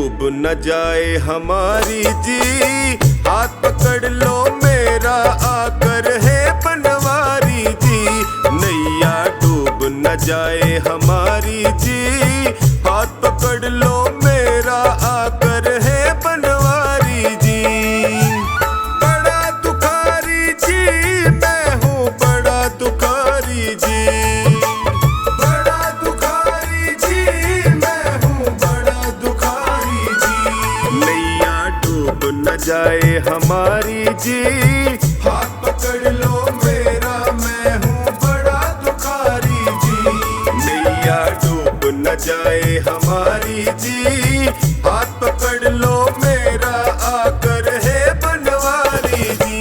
डूब न जाए हमारी जी, हाथ पकड़ लो मेरा आकर है बनवारी जी। नैया डूब न जाए हमारी जी, हाथ पकड़ लो मेरा आकर है बनवारी जी। बड़ा दुखारी जी मैं हूँ, बड़ा दुखारी जी, बड़ा दुखारी जी मैं हूँ, बड़ा दुखारी जी। नैया डूब न जाए हमारी जी, हाथ पकड़ लो मेरा मैं हूँ बड़ा दुखारी जी। नैया डूब न जाए हमारी जी, हाथ पकड़ लो मेरा आकर है बनवारी जी।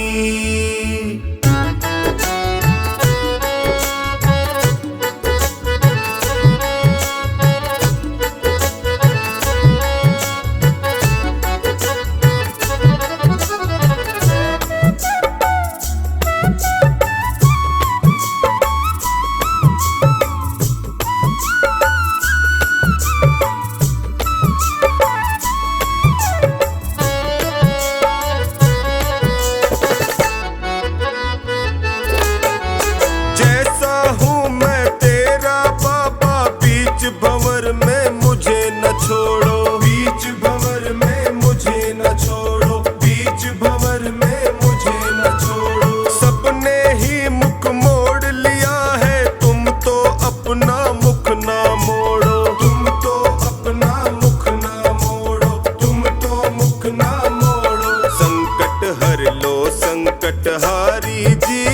भंवर में मुझे न छोड़ो, बीच भंवर में मुझे न छोड़ो, बीच भंवर में मुझे न छोड़ो। सबने ही मुख मोड़ लिया है, तुम तो अपना मुख ना मोड़ो, तुम तो अपना मुख ना मोड़ो, तुम तो मुख ना मोड़ो। संकट हर लो संकट हारी जी,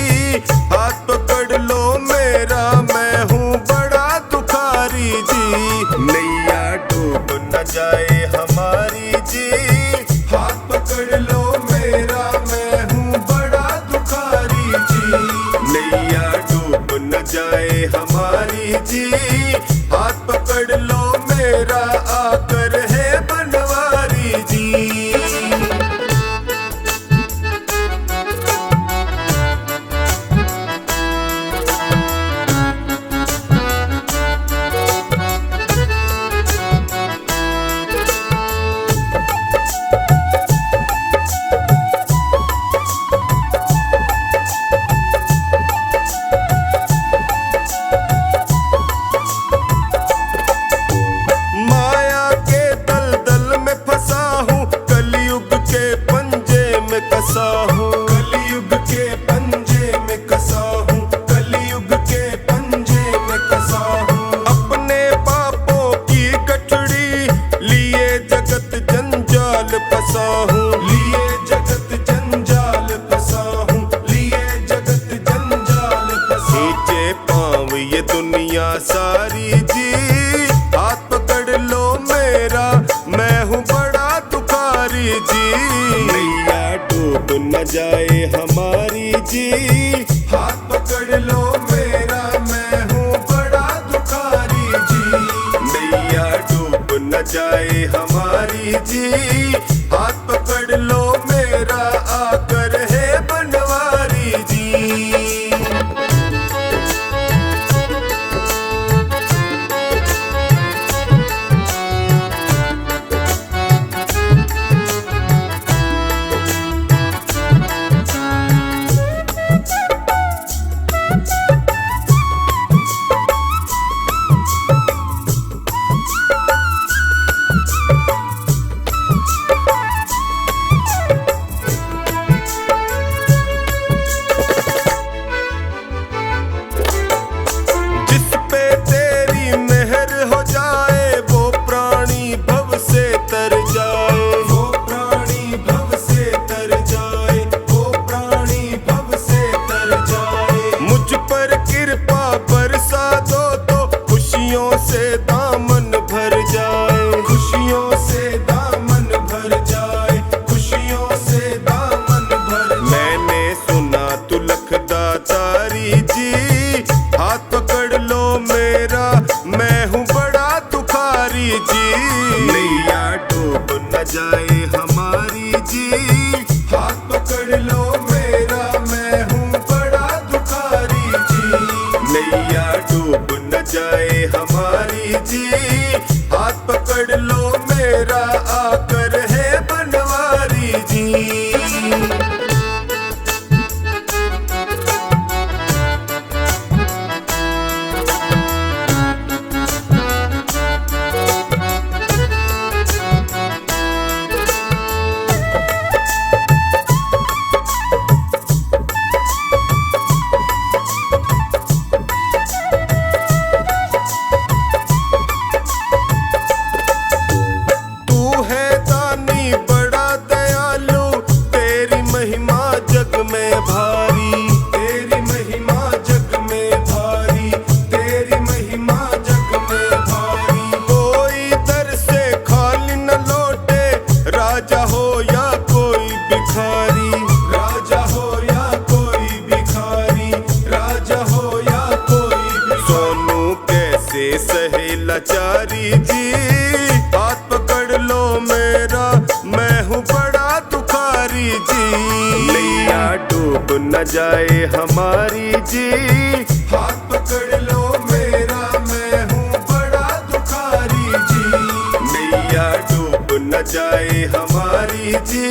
हाथ पकड़ लो मेरा मैं हूँ बड़ा दुखारी जी। नैया डूब न जाए हमारी जी, हाथ पकड़ लो मेरा मैं हूँ बड़ा दुखारी जी। नैया डूब न जाए हमारी जी, हाथ पकड़ लो मेरा आकर है बनवारी जी। कसा हूँ कलयुग के पंजे में कसा हूँ, कलयुग के पंजे में कसा हूँ। अपने पापों की गठड़ी लिए जगत जंजाल फंसा हूँ, लिए जगत जंजाल फंसा हूँ, लिए जगत जंजाल फंसा। नीचे पाँव ये दुनिया सारी जी, हाथ पकड़ लो मेरा मैं हूँ बड़ा दुखारी जी। डूब न जाए हमारी जी, हाथ पकड़ लो मेरा मैं हूँ बड़ा दुखारी जी। नैया डूब न जाए हमारी जी, हाथ पकड़ लो मेरा आकर है बनवारी जी। से दामन भर जाए, खुशियों से दामन भर जाए, खुशियों से दामन भर जाए। मैंने सुना तू लखदातारी जी, हाथ पकड़ लो मेरा मैं हूँ बड़ा दुखारी जी। नैया डूब न जाए हमारी जी, हाथ पकड़ लो मेरा मैं हूँ बड़ा दुखारी जी। नैया डूब न जाए हमारी जी, हाथ पकड़ लो मेरा दुखारी जी, हाथ पकड़ लो मेरा, मैं हूँ बड़ा दुखारी जी। नैया डूब न जाए हमारी जी, हाथ पकड़ लो मेरा, मैं हूँ बड़ा दुखारी जी। नैया डूब न जाए हमारी जी,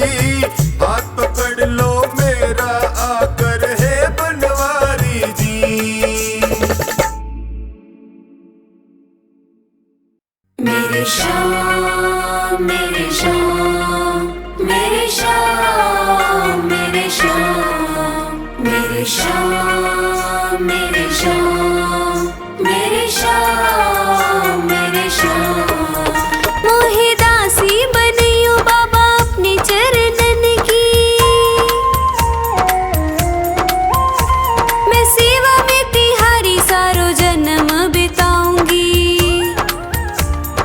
हाथ पकड़ लो मेरा, आकर है बनवारी जी। मेरे श्याम मेरे श्याम मेरे श्याम मेरे श्याम मेरे श्याम मेरे श्याम मेरे श्याम मेरे श्याम। मोहे दासी बनियो बाबा अपने चरणन की, मैं सेवा में तिहारी सारो जन्म बिताऊंगी।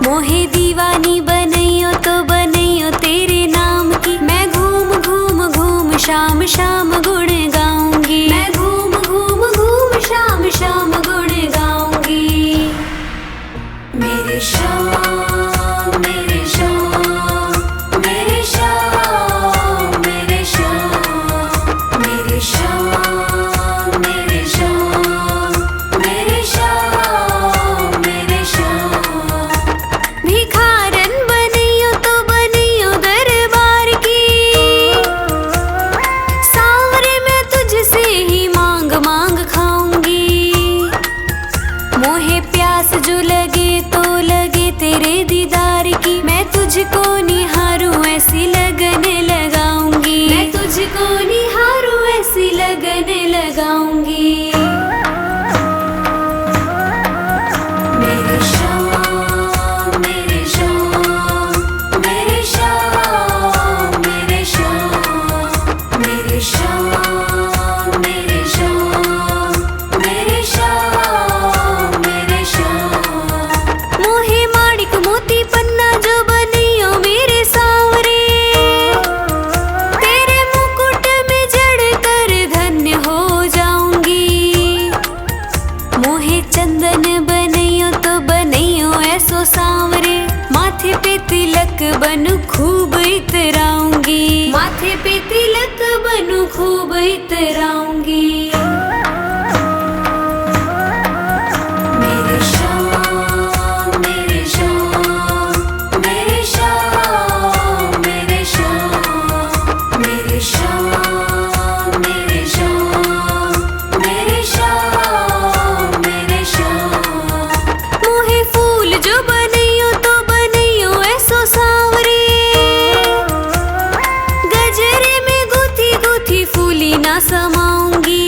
मोहे दीवानी बनैयो तो बनैयो तेरे नाम की, मैं घूम घूम घूम शाम शाम गुण गाऊंगी। मैं घूम घूम घूम शाम शाम गुण गाऊंगी। मेरे श्याम मेरे श्याम मेरे श्याम मेरे श्याम मेरे श्याम मेरे श्याम मेरे श्याम मेरे श्याम। भिखारन बनियो तो बनियो दरबार की, सांवरे मैं तुझसे ही मांग मांग खाऊंगी। मोहे प्यास जो लगे तो लगे तेरे दीदार की, मैं तुझको निहारूं ऐसी लगन लगाऊंगी। मैं तुझको निहारूं ऐसी लगन लगाऊंगी। मेरे श्याम मेरे श्याम मेरे श्याम मेरे श्याम मेरे श्याम मेरे श्याम मेरे श्याम मेरे श्याम। मोहे माणिक मोती पन्ना जो बनियो मेरे सांवरे, तेरे मुकुट में जड़ कर धन्य हो जाऊंगी। मोहे चंदन बनैयो तो बनैयो ऐसो सांवरे, माथे पे तिलक बनू खूब इतराऊंगी। माथे पे तिलक बनू खूब इतराऊंगी। मेरे श्याम मेरे श्याम मेरे श्याम मेरे श्याम मेरे श्याम मेरे श्याम मेरे श्याम मेरे श्याम। मोहे फूल जो बनैयो तो बनैयो ऐसो सांवरे, गजरे में गुथी गुथी फूली ना समाऊंगी।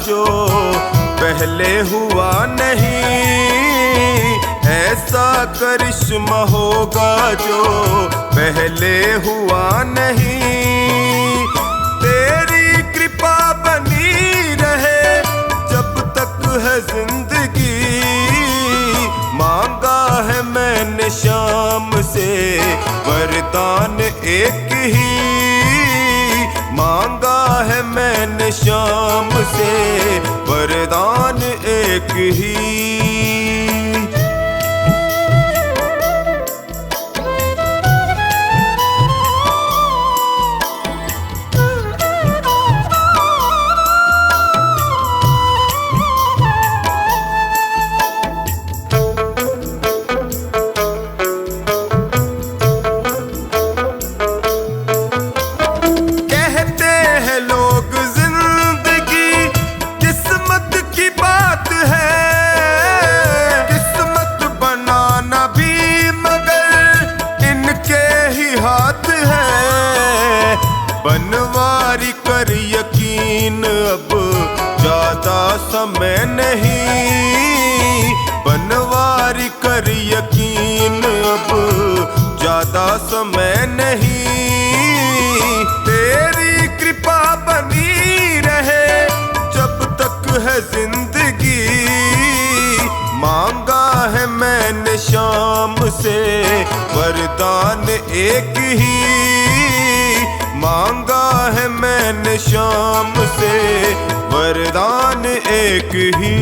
जो पहले हुआ नहीं, ऐसा करिश्मा होगा जो पहले हुआ नहीं। तेरी कृपा बनी रहे जब तक है जिंदगी, मांगा है मैंने शाम से वरदान एक ही, मांगा है मैंने शाम से वरदान एक ही। बनवारी कर यकीन अब ज्यादा समय नहीं, बनवारी कर यकीन अब ज्यादा समय नहीं। तेरी कृपा बनी रहे जब तक है जिंदगी, मांगा है मैंने शाम से वरदान एक ही, मांगा है मैंने शाम से वरदान एक ही।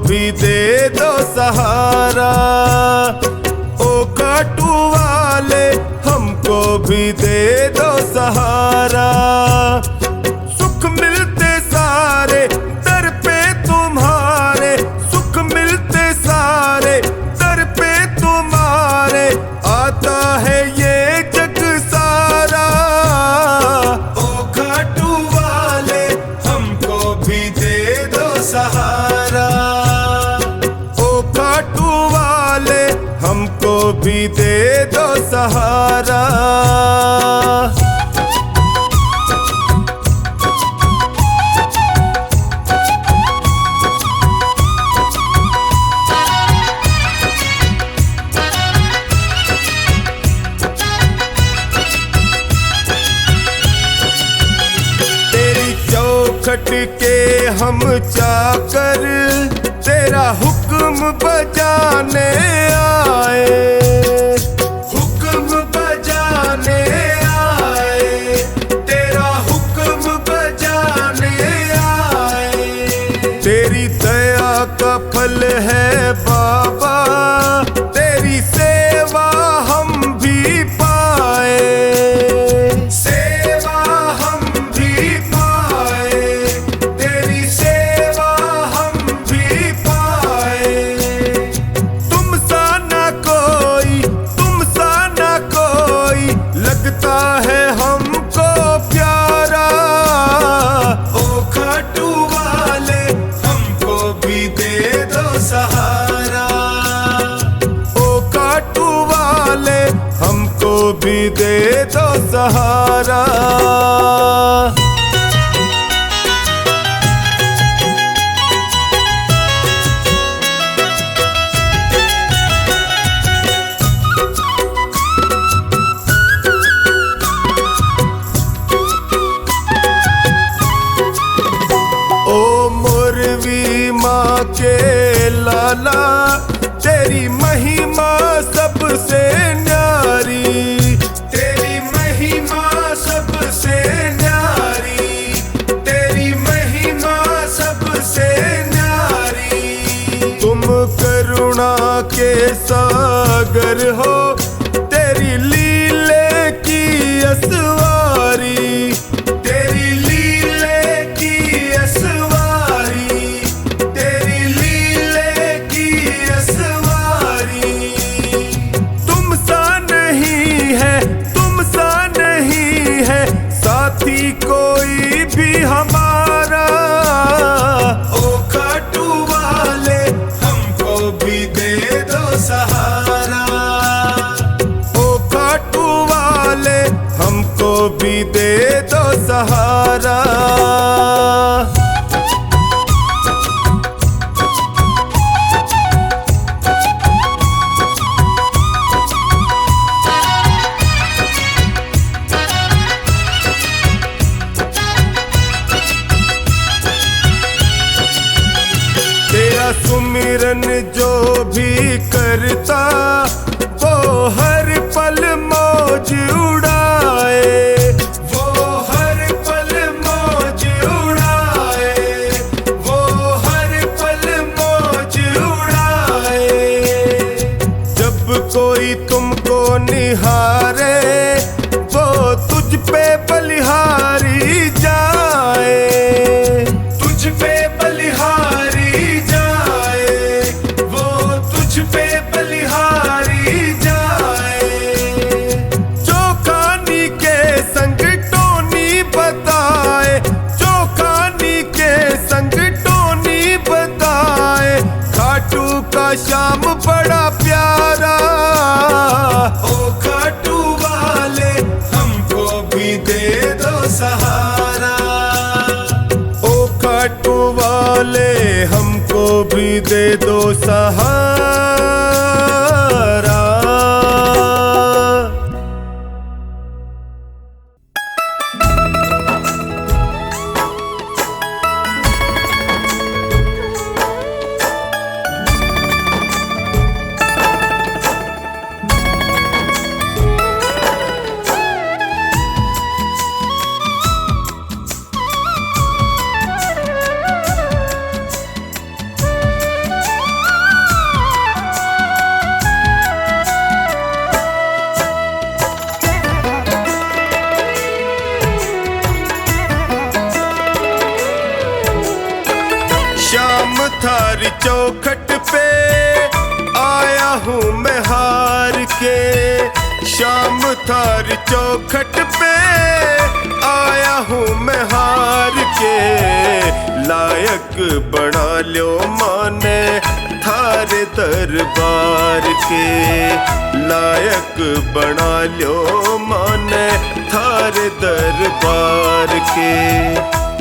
भी दे दो सहारा, ओ काटू वाले हमको भी दे दो सहारा। सुख मिलते सारे दर पे तुम्हारे, सुख मिलते सारे दर पे तुम्हारे, आता है ये जग सारा। ओ काटू वाले हमको भी दे दो सहारा, हमको भी दे दो सहारा। तेरी चौखट के हम चाकर, तेरा हुक्म बजाने आए, हुक्म बजाने आए, तेरा हुक्म बजाने आए। तेरी दया का फल है बाबा, तेरी सेवा हम भी पाए, सेवा हम भी पाए, तेरी सेवा हम भी पाए। तुम सा ना कोई, तुम सा ना कोई लगता है हमको प्यारा। ओ खाटू वाले हमको भी दे दो सहारा, ओ खाटू वाले हमको भी दे दो सहारा। माँ के लाला तेरी महिमा सबसे न्यारी, तेरी महिमा सबसे न्यारी, तेरी महिमा सबसे न्यारी। तुम करुणा के सागर हो, तेरी लीले की असवारी, दे दो सहारा। ओ खाटू वाले हमको भी दे दो सहारा। सुमिरन जो भी करता वो हर पल मौज उड़ाए, वो हर पल मौज उड़ाए, वो हर पल मौज उड़ाए। जब कोई तुमको निहारे वो तुझ पे बलिहारी जाए, तुझ पे बलिहारी शाम बड़ा प्यारा। ओ खाटू वाले हमको भी दे दो सहारा। ओ खाटू वाले हमको भी दे दो सहारा। शाम थारी चौखट पे आया हूँ मैं हार के। शाम थारी चौखट पे आया हूँ मैं हार के। लायक बना लो माने थारे दरबार के। लायक बना लो माने थारे दरबार के।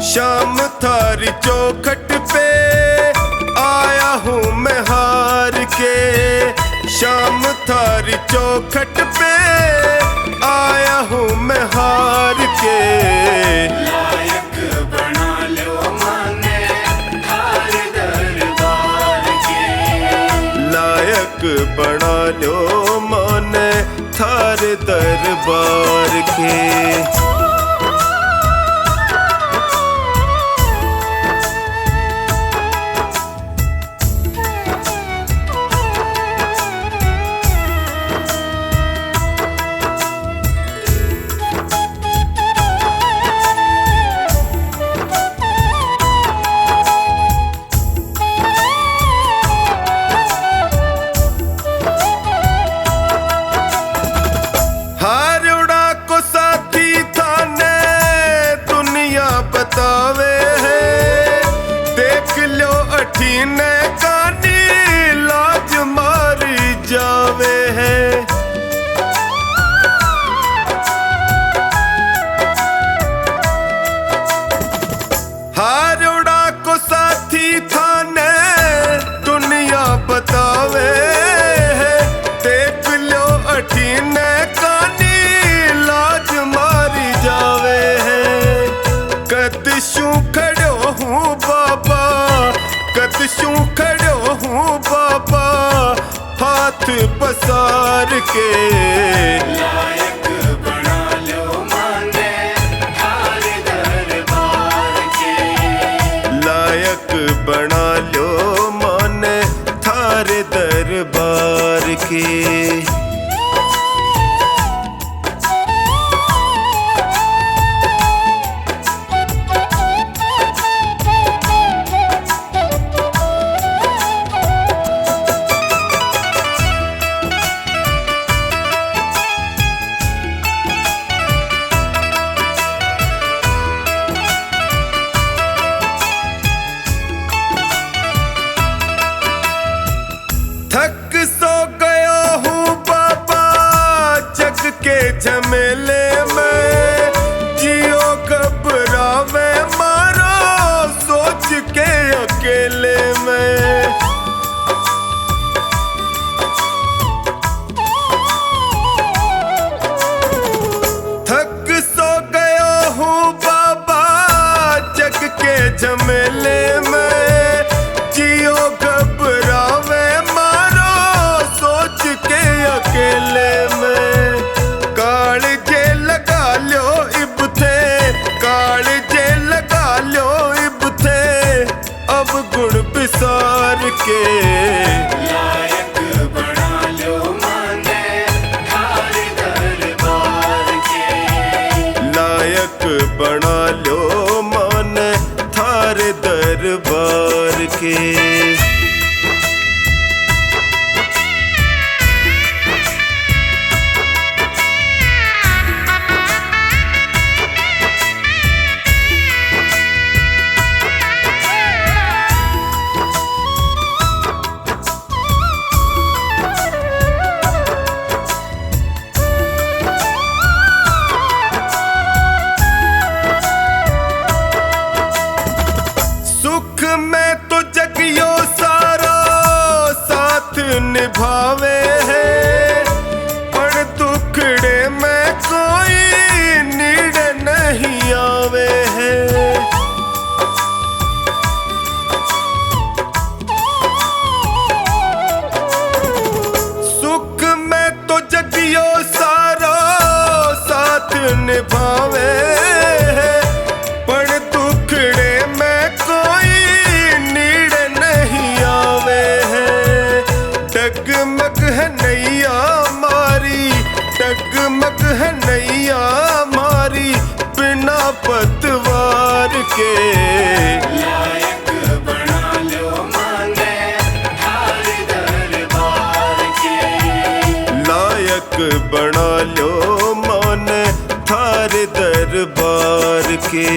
शाम थारी चौखट पे आया हूँ मैं हार के। शाम थारी चौखट पे आया हूँ मैं हार के। लायक बना लो माने थारे दरबार के। लायक बना लो माने थारे दरबार के। बतावे है देख लो अठीने कानी लाज मारी जावे है। हारोड़ा को साथी थाने दुनिया बतावे है देख लो अठीने कानी लाज मारी जावे है। कदशू खड़ो हूँ बाबा, कदशू खड़ो हूँ बाबा हाथ पसार के। लायक बना लो माने थारे दरबार के। लायक बना लो माने थारे दरबार के। थक झमेले में जियो घबरावे मारो सोच के अकेले में। थक सो गया हूँ बाबा जग के झमेले में जियो घबरावे मारो सोच के अकेले में। कालजे लगा लो इब थे, कालजे लगा लो इब थे अब गुण बिसार के। लायक बना लो माने थारे दरबार के। लायक बना लो मान थारे दरबार के। सुख में तो जगियो सारा साथ निभावे है, पर दुखड़े में कोई नीड़ नहीं आवे है। सुख में तो जगियो सारा साथ निभावे है, पर दुखड़े में कोई नीड़ नहीं आवे है। डगमग है नैया मारी, डगमग है नैया मारी बिना पतवार के। लायक बना लो माने थारे दरबार के। लायक बना लो मान थारे दरबार के।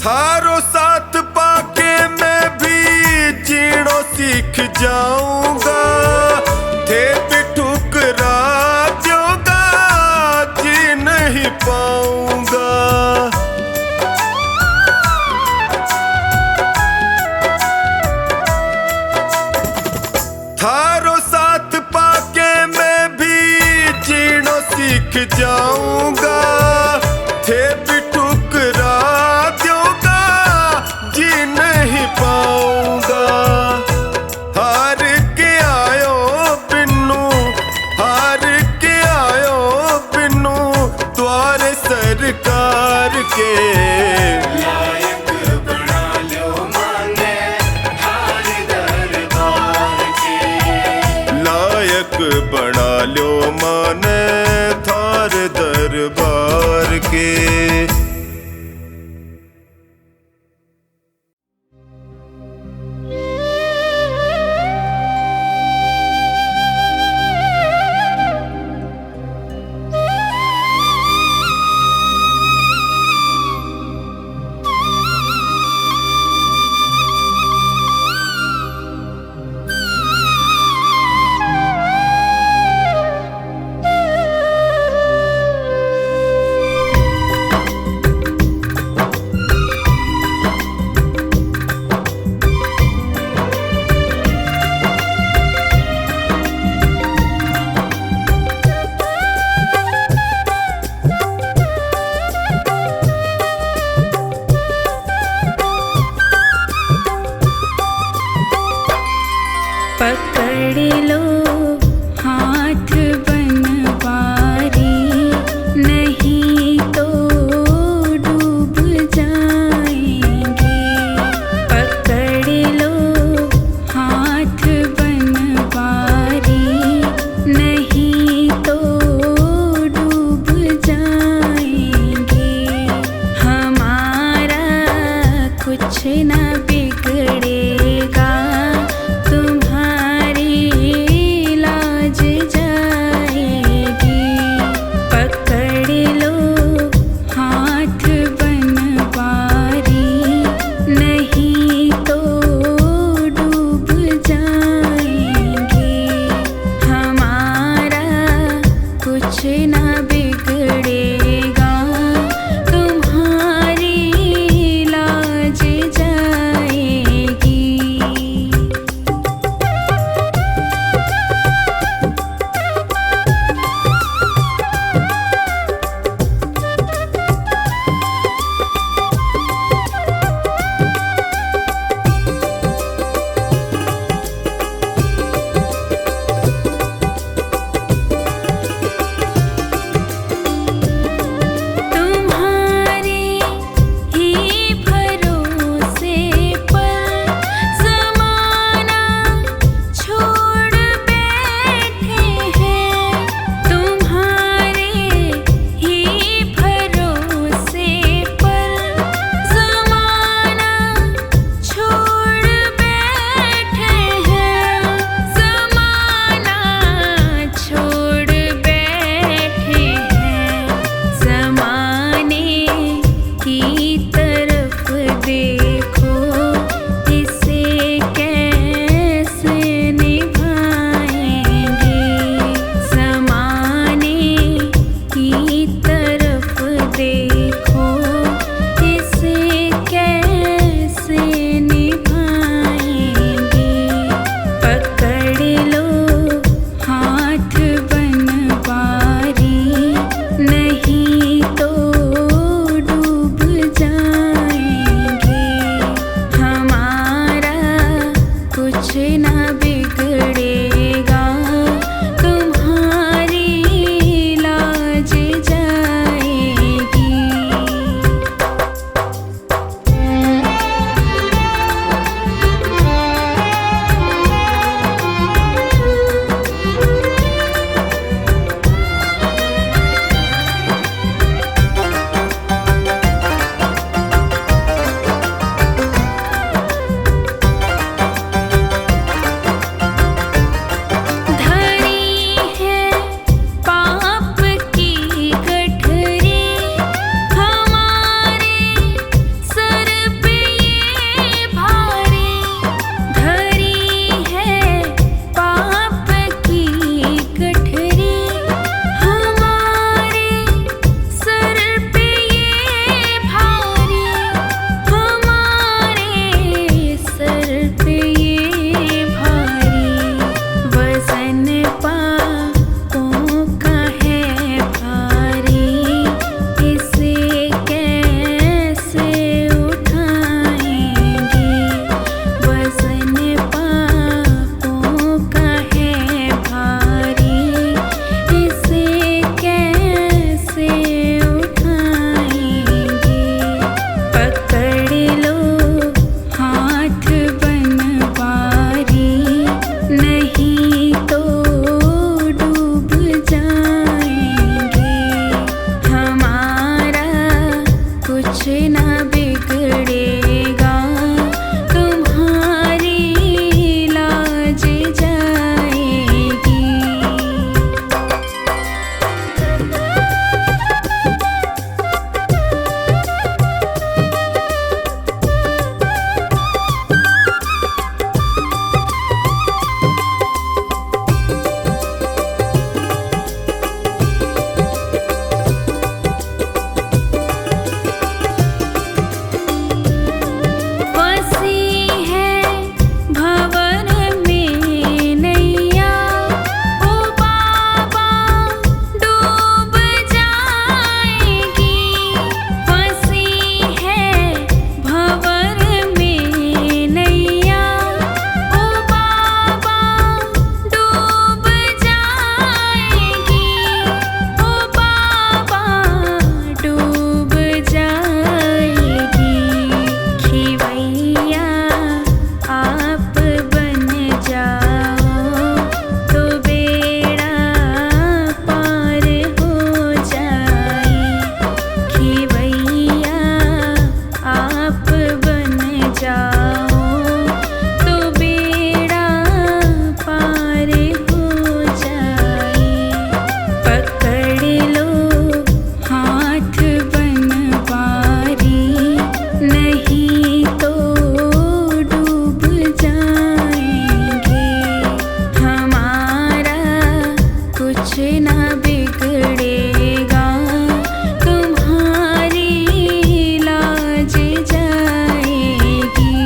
थारो साथ पाके मैं भी जीणो सीख जाऊंगा, थे भी ठुकरा जोगा जी नहीं पाऊंगा। थारो साथ पाके मैं भी जीणो सीख जाऊंगा, थे भी ठुकरा जोगा जी नहीं पाऊंगा। हार के आयो बिन्नू, हार के आयो बिन्नू द्वारे सरकार के। लायक बना लो माने थारे दरबार के। लायक बना लो मान थार दरबार के। कुछ ना बिगड़ेगा, तुम्हारी लाज जाएगी। बिगड़ेगा, तुम्हारी लाज जाएगी।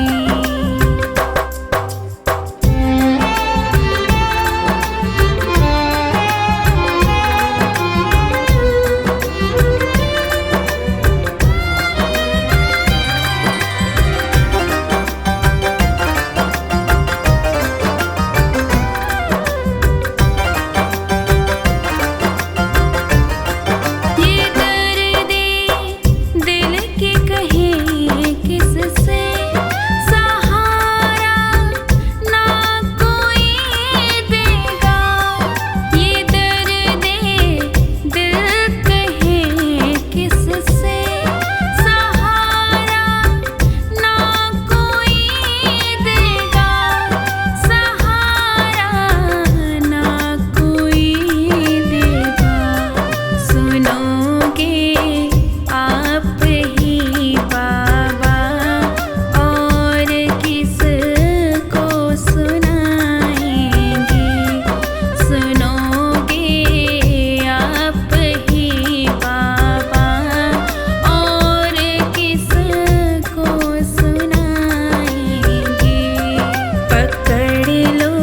ये दर्दे दिल के कहे किससे, सहारा ना कोई देगा। ये दर्दे दिल कहे किससे, सहारा ना कोई देगा, सहारा ना कोई देगा। सुनोगे आप ही बाबा, और किसको सुनाएंगे। सुनोगे आप ही बाबा, और किसको सुनाएंगे। पकड़ लो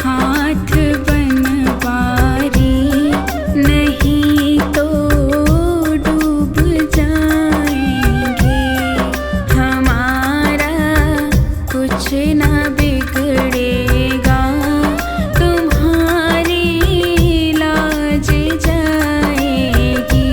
हाथ बनवारी, नहीं तो डूब जाएंगे। हमारा कुछ ना बिगड़ेगा, तुम्हारी लाज जाएगी।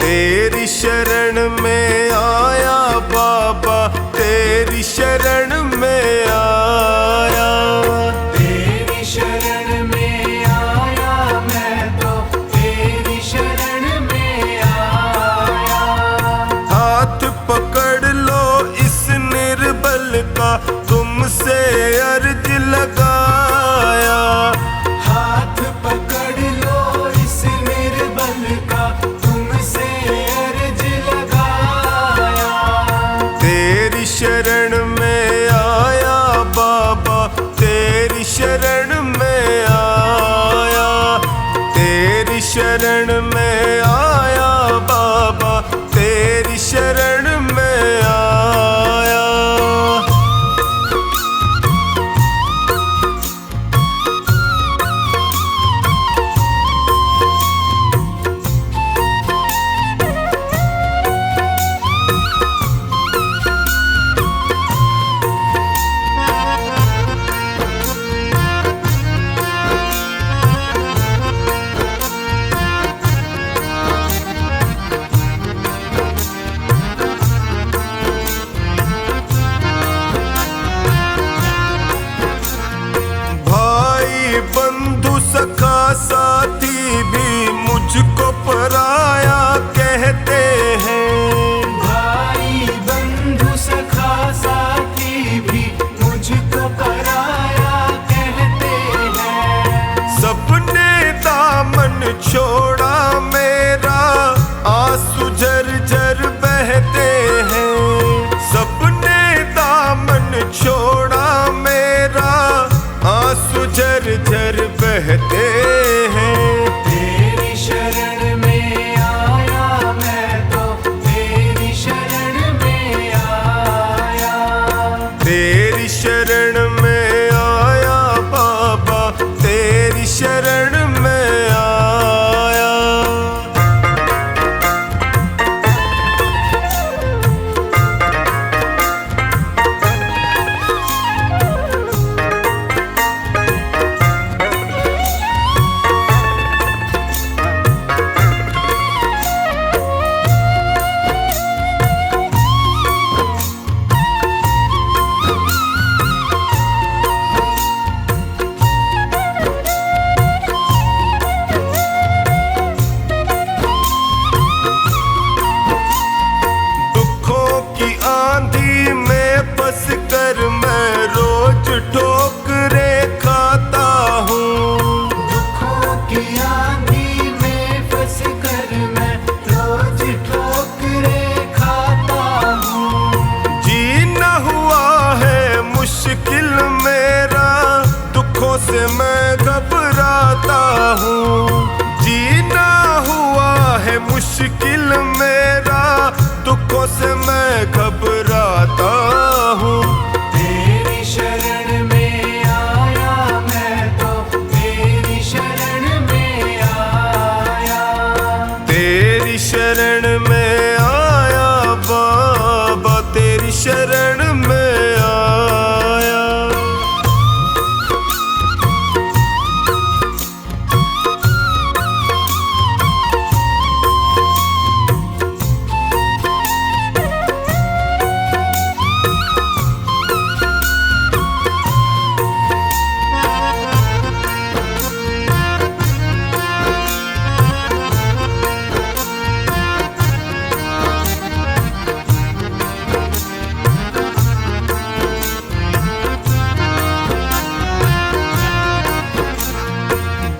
तेरी शरण में आया बाबा, तेरी शरण में आया। तेरी शरण में आया मैं तो, तेरी शरण में आया। हाथ पकड़ लो इस निर्बल का, तुमसे अर्ज लगाया। हाथ पकड़ लो इस निर्बल का, तुमसे अर्ज लगाया। तेरी शरण में आया बाबा, तेरी शरण में आया। तेरी शरण में आया बाबा, तेरी शरण में आया। भाई बंधु सखा साथी भी मुझको पराया कहते हैं। भाई बंधु सखा साथी भी मुझको पराया कहते हैं। सबने दामन छोड़ा मेरा, आंसू झरझर बहते हैं। सबने दामन छोड़ा मेरा, आंसू झरझर बहते हैं। तेरी शरण में आया मैं तो, तेरी शरण में आया। तेरी शरण में आया बाबा, तेरी शरण में आया। मैं रोज ठोकरे खाता हूँ। दुखों की आंधी में फंस कर मैं रोज ठोकरे खाता हूँ। जीना हुआ है मुश्किल मेरा, दुखों से मैं घबराता हूँ। जीना हुआ है मुश्किल मेरा, दुखों से मैं घबराता हूँ। तेरी शरण में आया मैं तो, तेरी शरण में आया। तेरी शरण में आया बाबा, तेरी शरण में आया।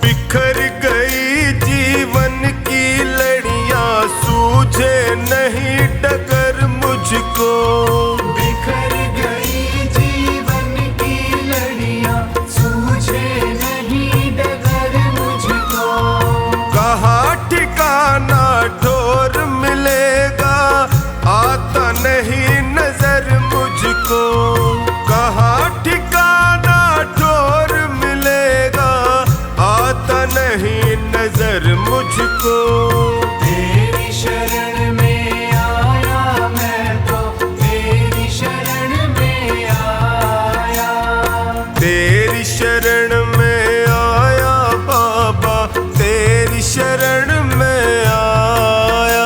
बिखर गई जीवन की लड़ियां, सूझे नहीं डगर मुझको। बिखर गई जीवन की लड़ियां, सूझे नहीं डगर मुझको। कहाँ ठिकाना ठोर मिलेगा, आता नहीं नजर मुझको। कहाँ ठिकाना ठोर मिलेगा, आता नहीं नजर मुझको। तेरी शरण में आया मैं तो, तेरी शरण में आया। तेरी शरण में आया बाबा, तेरी शरण में आया।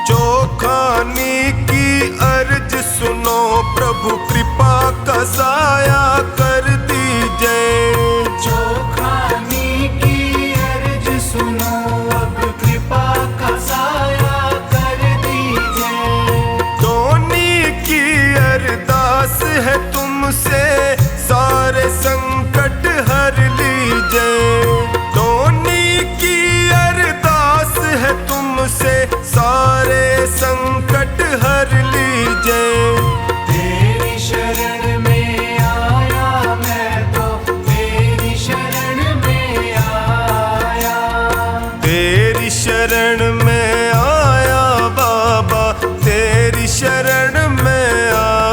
चौखानी की अर्ज सुनो प्रभु, कृपा का साया कर दीजिए। चौखानी की अर्ज सुनो, अब कृपा का साया कर दीजिए। टोनी की अरदास है तुमसे, सारे संकट हर लीजिए। टोनी की अरदास है तुमसे, सारे संकट हर लीजिए। तेरी शरण में आया मैं तो, तेरी शरण में आया। तेरी शरण में आया बाबा, तेरी शरण में आया।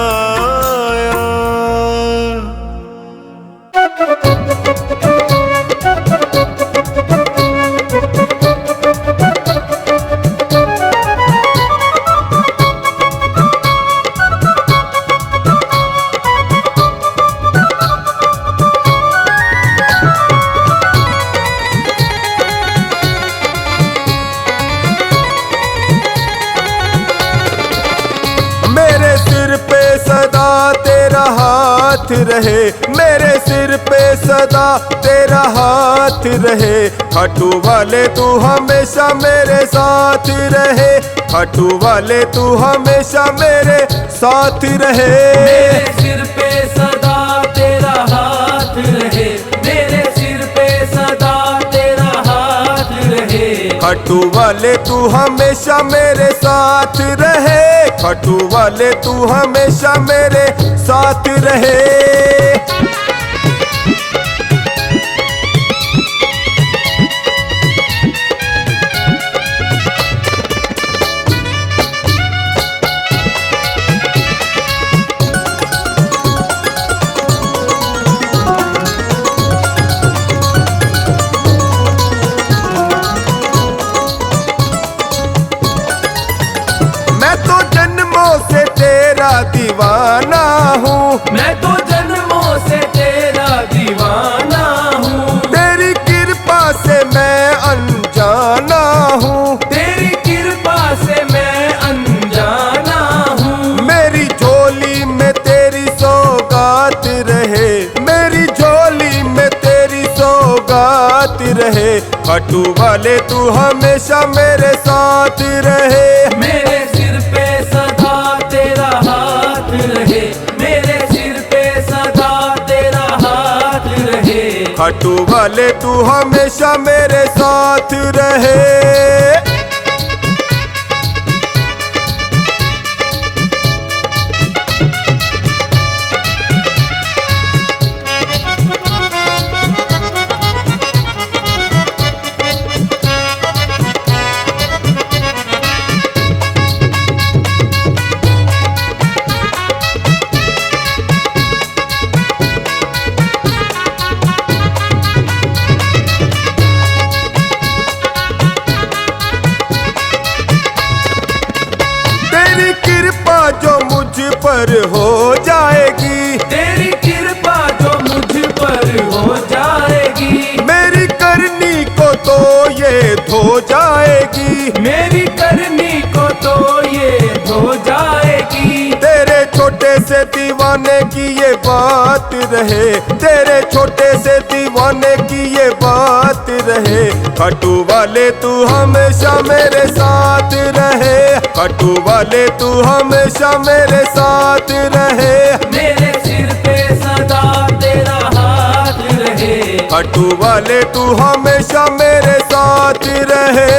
मेरे सिर पे सदा तेरा हाथ रहे, मेरे सिर पे सदा तेरा हाथ रहे। खाटू वाले तू हमेशा मेरे साथ रहे, खाटू वाले तू हमेशा मेरे साथ रहे। मेरे सिर पे सदा तेरा हाथ रहे, मेरे सिर पे सदा तेरा हाथ रहे। खाटू वाले तू हमेशा मेरे साथ रहे, खाटू वाले तू हमेशा मेरे साथ रहे। मैं तो जन्म जन्मों से तेरा दीवाना हूँ, मैं तो जन्मों से तेरा दीवाना हूँ। तेरी कृपा से मैं अनजाना हूँ, तेरी कृपा से मैं अनजाना हूँ। मेरी झोली में तेरी सौगात रहे, मेरी झोली में तेरी सौगात रहे। खाटू वाले तू हमेशा मेरे साथ रहे, मेरे सिर पे सदा तेरा हाथ रहे, मेरे सिर पे सदा तेरा हाथ रहे। खाटू वाले तू हमेशा मेरे साथ रहे। तेरी कृपा जो मुझ पर हो जाएगी, तेरी कृपा जो मुझ पर हो जाएगी, मेरी करनी को तो ये धो जाएगी, मेरी करनी को तो ये धो जाएगी। तेरे छोटे से दीवाने की ये बात रहे, तेरे छोटे से दीवाने की ये बात रहे। खाटू वाले तू हमेशा मेरे साथ रहे, खाटू वाले तू हमेशा मेरे साथ रहे। मेरे सिर पे सदा तेरा हाथ रहे, खाटू वाले तू हमेशा मेरे साथ रहे।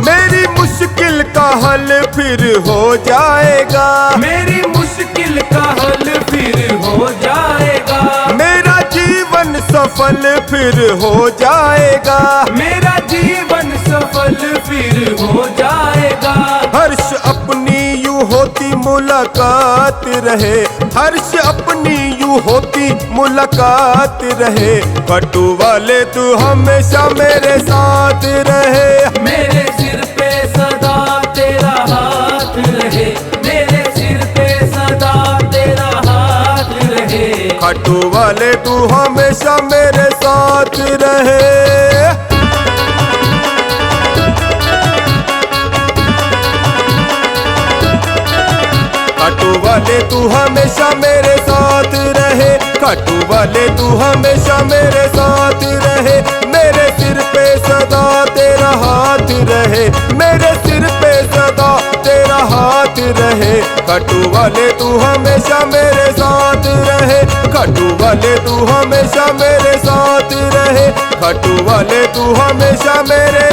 मेरी मुश्किल का हल फिर हो जाएगा, मेरी मुश्किल का हल फिर हो जाएगा, मेरा जीवन सफल फिर हो जाएगा, मेरा जीवन सफल फिर हो जाएगा। हर्ष अपनी यूं होती मुलाकात रहे, हर्ष अपनी यूं होती मुलाकात रहे। खाटू वाले तू हमेशा मेरे साथ रहे, मेरे सिर पे सदा तेरा हाथ रहे, मेरे सिर पे सदा तेरा हाथ रहे। खाटू वाले तू हमेशा मेरे साथ रहे। खाटू वाले तू हमेशा मेरे साथ रहे, खाटू वाले तू हमेशा मेरे साथ रहे। मेरे सिर पे सदा तेरा हाथ रहे, मेरे सिर पे सदा तेरा हाथ रहे। खाटू वाले तू हमेशा मेरे साथ रहे, खाटू वाले तू हमेशा मेरे साथ रहे। खाटू वाले तू हमेशा मेरे